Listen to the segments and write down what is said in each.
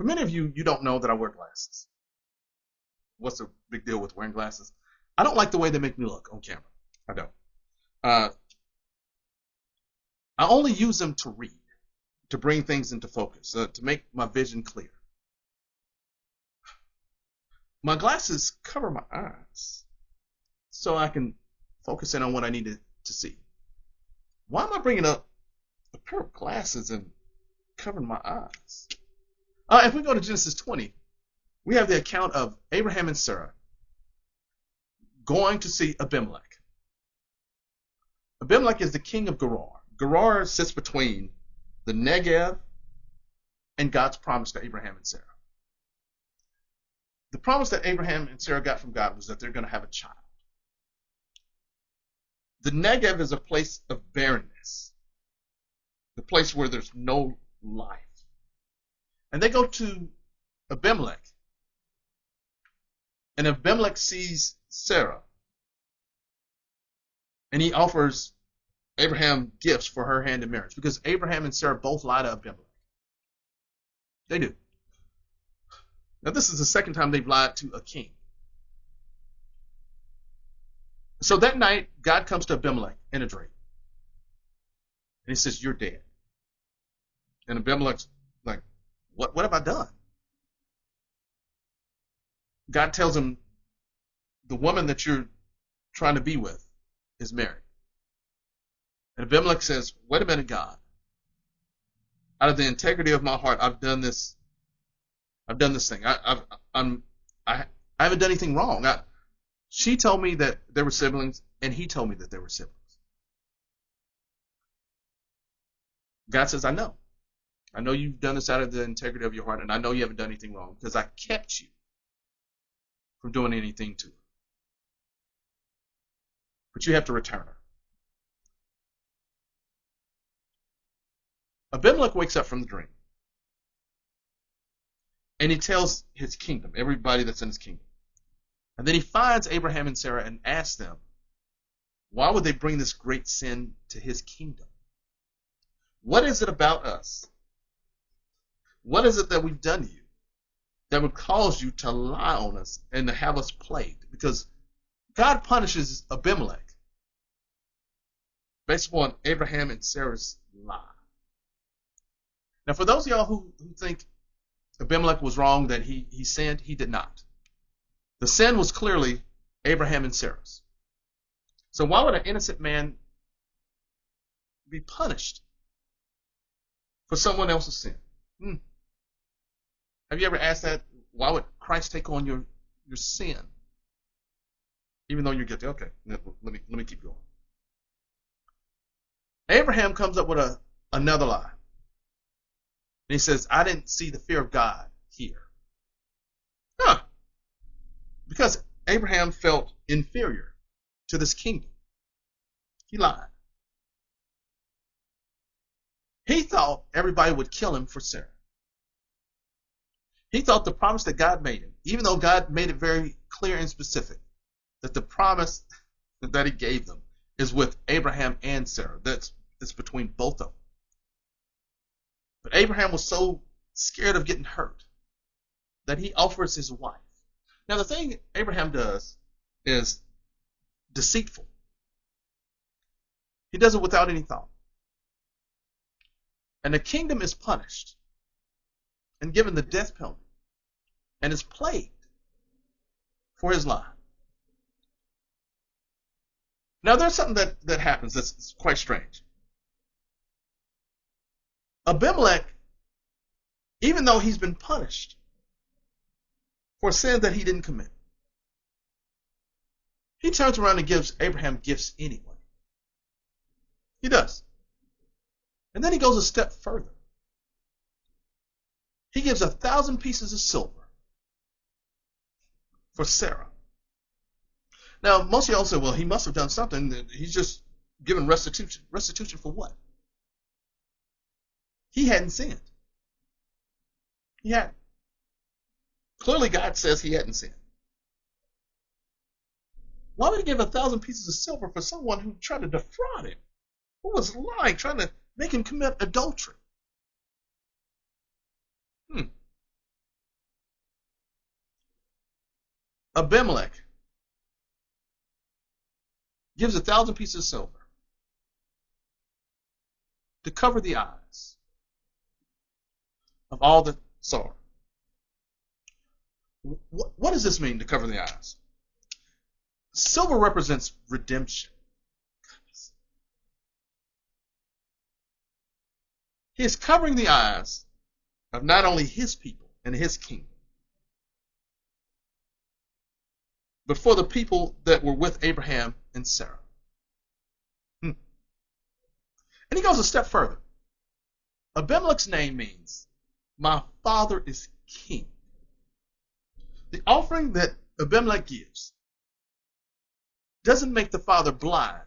For many of you, you don't know that I wear glasses. What's the big deal with wearing glasses? I don't like the way they make me look on camera. I don't. Uh, I only use them to read, to bring things into focus, to make my vision clear. My glasses cover my eyes so I can focus in on what I need to see. Why am I bringing up a pair of glasses and covering my eyes? If we go to Genesis 20, we have the account of Abraham and Sarah going to see Abimelech. Abimelech is the king of Gerar. Gerar sits between the Negev and God's promise to Abraham and Sarah. The promise that Abraham and Sarah got from God was that they're going to have a child. The Negev is a place of barrenness, the place where there's no life. And they go to Abimelech, and Abimelech sees Sarah, and he offers Abraham gifts for her hand in marriage, because Abraham and Sarah both lie to Abimelech. They do. Now, this is the second time they've lied to a king. So that night, God comes to Abimelech in a dream. And he says, "You're dead." And Abimelech's like, What have I done? God tells him, the woman that you're trying to be with is married. And Abimelech says, "Wait a minute, God. Out of the integrity of my heart, I've done this thing. I haven't done anything wrong. She told me that there were siblings, and he told me that there were siblings." God says, "I know. I know you've done this out of the integrity of your heart, and I know you haven't done anything wrong, because I kept you from doing anything to her. But you have to return her." Abimelech wakes up from the dream. And he tells his kingdom, everybody that's in his kingdom. And then he finds Abraham and Sarah and asks them, why would they bring this great sin to his kingdom? What is it about us? What is it that we've done to you that would cause you to lie on us and to have us plagued? Because God punishes Abimelech based upon Abraham and Sarah's lie. Now, for those of y'all who think Abimelech was wrong, that he sinned, he did not. The sin was clearly Abraham and Sarah's. So why would an innocent man be punished for someone else's sin? Have you ever asked that? Why would Christ take on your sin, even though you're guilty? Okay, let me keep going. Abraham comes up with another lie. And he says, "I didn't see the fear of God here." Because Abraham felt inferior to this kingdom. He lied. He thought everybody would kill him for Sarah. He thought the promise that God made him, even though God made it very clear and specific, that the promise that he gave them is with Abraham and Sarah. That's between both of them. But Abraham was so scared of getting hurt that he offers his wife. Now, the thing Abraham does is deceitful. He does it without any thought. And the kingdom is punished and given the death penalty and is plagued for his lie. Now, there's something that happens that's quite strange. Abimelech, even though he's been punished for sin that he didn't commit, he turns around and gives Abraham gifts anyway. He does. And then he goes a step further. He gives 1,000 pieces of silver for Sarah. Now, most of y'all say, well, he must have done something. He's just given restitution. Restitution for what? He hadn't sinned. He hadn't. Clearly, God says he hadn't sinned. Why would he give 1,000 pieces of silver for someone who tried to defraud him, who was lying, trying to make him commit adultery? Abimelech gives 1,000 pieces of silver to cover the eyes of all that saw her. What does this mean, to cover the eyes? Silver represents redemption. He is covering the eyes of not only his people and his kingdom, but for the people that were with Abraham and Sarah. And he goes a step further. Abimelech's name means, my father is king. The offering that Abimelech gives doesn't make the father blind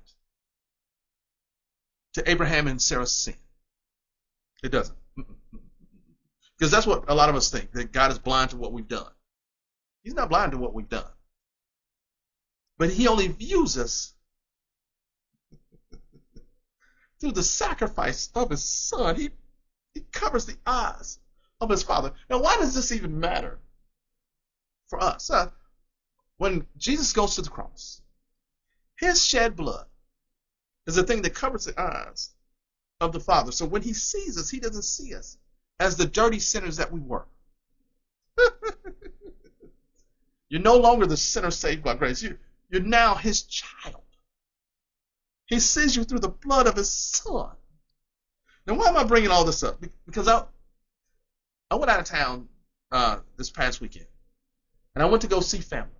to Abraham and Sarah's sin. It doesn't. Because that's what a lot of us think, that God is blind to what we've done. He's not blind to what we've done. But he only views us through the sacrifice of his son. He covers the eyes of his father. Now, why does this even matter for us? When Jesus goes to the cross, his shed blood is the thing that covers the eyes of the Father. So when he sees us, he doesn't see us as the dirty sinners that we were. You're no longer the sinner saved by grace. You're now his child. He sees you through the blood of his son. Now, why am I bringing all this up? Because I went out of town this past weekend, and I went to go see family.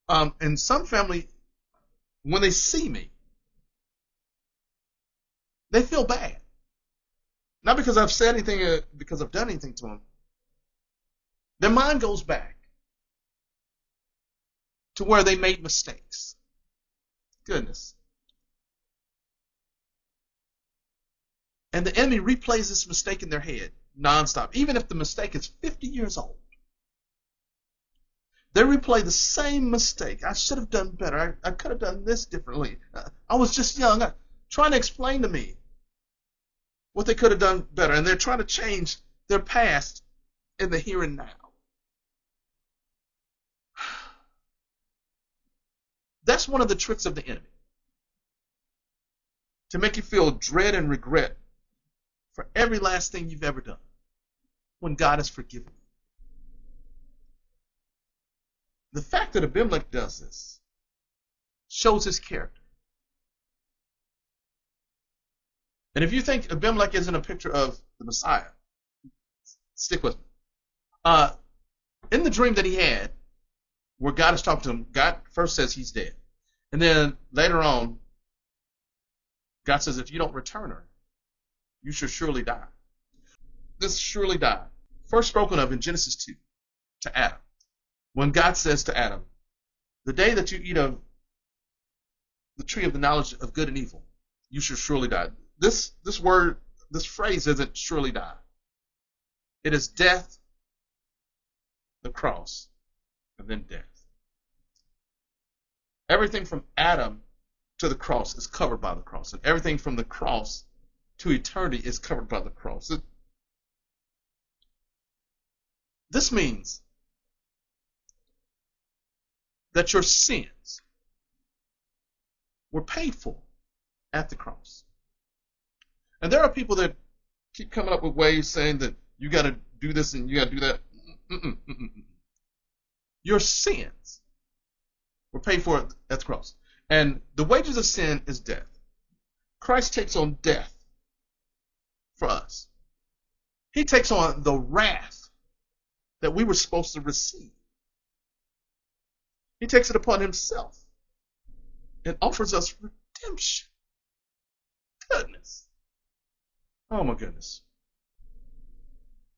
And some family, when they see me, they feel bad. Not because I've said anything, because I've done anything to them. Their mind goes back to where they made mistakes. Goodness. And the enemy replays this mistake in their head nonstop, even if the mistake is 50 years old. They replay the same mistake. I should have done better. I could have done this differently. I was just young. Trying to explain to me what they could have done better. And they're trying to change their past in the here and now. That's one of the tricks of the enemy. To make you feel dread and regret for every last thing you've ever done when God has forgiven you. The fact that Abimelech does this shows his character. And if you think Abimelech isn't a picture of the Messiah, stick with me. In the dream that he had, where God is talking to him, God first says he's dead. And then later on, God says, if you don't return her, you shall surely die. This surely die, first spoken of in Genesis 2 to Adam. When God says to Adam, the day that you eat of the tree of the knowledge of good and evil, you shall surely die. This word, this phrase isn't surely die. It is death, the cross, and then death. Everything from Adam to the cross is covered by the cross. And everything from the cross to eternity is covered by the cross. This means that your sins were paid for at the cross. And there are people that keep coming up with ways saying that you got to do this and you got to do that. Your sins were paid for at the cross. And the wages of sin is death. Christ takes on death for us. He takes on the wrath that we were supposed to receive. He takes it upon himself and offers us redemption. Goodness. Oh my goodness.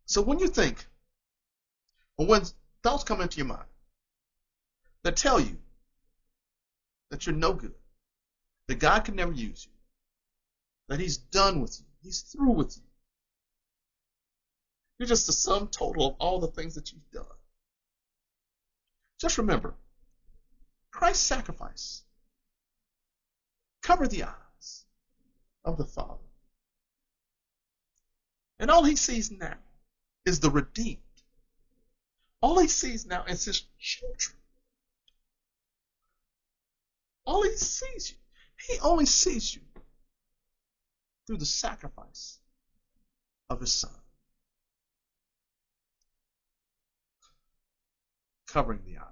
So when you think, or when thoughts come into your mind that tell you that you're no good, that God can never use you, that he's done with you, he's through with you, you're just the sum total of all the things that you've done. Just remember, Christ's sacrifice covered the eyes of the Father. And all he sees now is the redeemed, All he sees now is his children. All he sees you. He only sees you through the sacrifice of his son, covering the eyes.